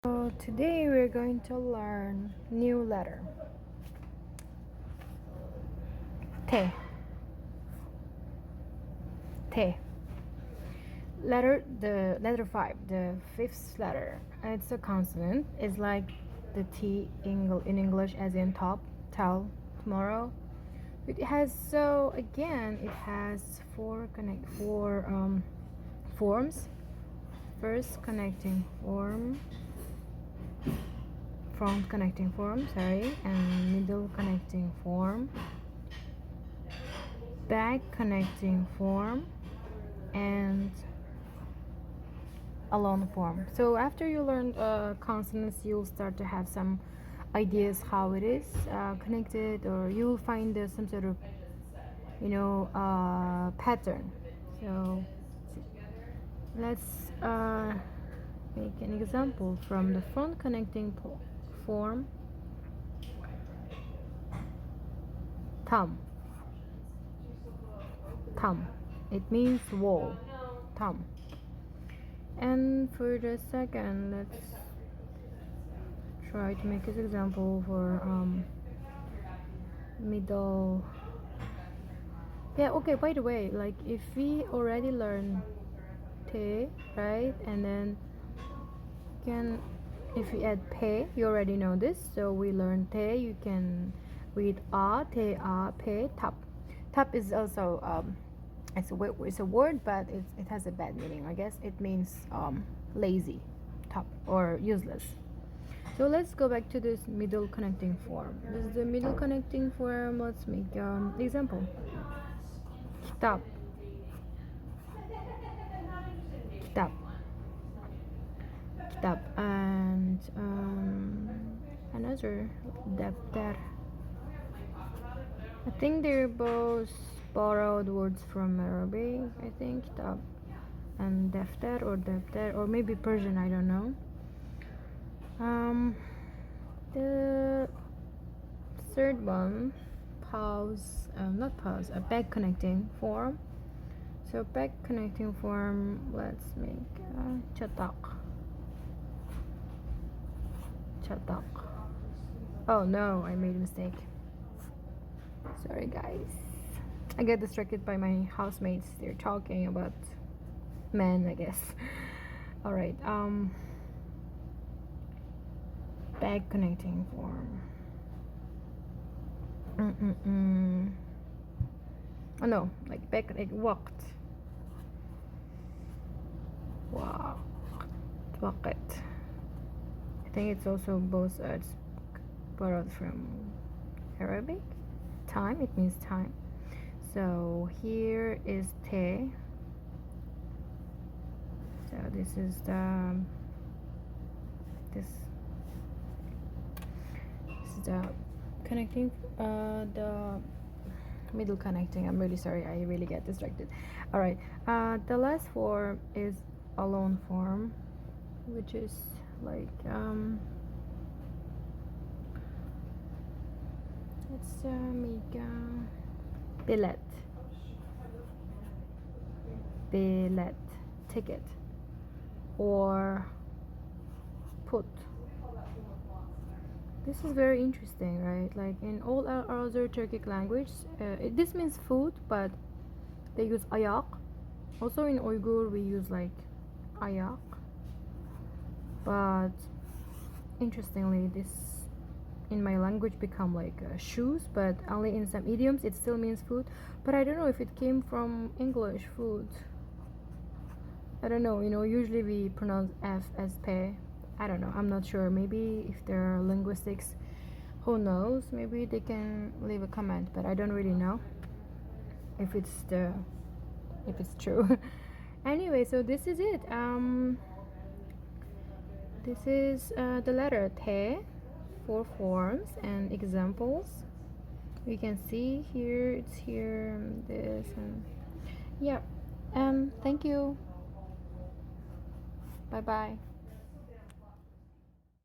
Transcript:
So today we're going to learn new letter. Te. Te. The letter 5, the fifth letter. It's a consonant. It's like the T in English as in top, tell, tomorrow. It has four forms. First connecting form, front connecting form, and middle connecting form, back connecting form, and alone form. So after you learn consonants, you'll start to have some ideas how it is connected, or you'll find some sort of pattern. So let's make an example from the front connecting form. Thumb. Thumb. It means wall. Thumb. And for the second, let's try to make this example for middle. Yeah, okay, by the way, like if we already learn te, right, and then if we add pe, you already know this, so we learn te, you can read a, te, a, pe, tap. Tap is also it's a word, but it has a bad meaning. I guess it means lazy, tap, or useless. So let's go back to this middle connecting form. This is the middle connecting form. Let's make example. Kitab. Kitab. Kitab. And another daftar. I think they're both borrowed words from Arabic. I think kitab and daftar or maybe Persian. I don't know. The third one, not pause, a back connecting form. So back connecting form, let's make chatak. Chatak. Oh no, I made a mistake. Sorry guys. I get distracted by my housemates. They're talking about men, I guess. Alright, back connecting form. Oh no, like back, like walked. Wow. Waqt. I think it's also both it's borrowed from Arabic. Time, it means time. So here is te. So this is the connecting the middle connecting. I'm really sorry, I really get distracted. All right, the last form is alone form, which is like let's make billet, ticket, or put. This is very interesting, right? Like in all our other Turkic language, this means food, but they use ayak. Also in Uyghur, we use like ayak. But interestingly, this in my language become like shoes, but only in some idioms it still means food. But I don't know if it came from English, food. I don't know. Usually we pronounce F as pe. I don't know. I'm not sure. Maybe if there are linguistics, who knows? Maybe they can leave a comment, but I don't really know if it's true. Anyway, so this is it. This is the letter te, 4 forms and examples. You can see here. It's here. This and yeah. Thank you. Bye bye.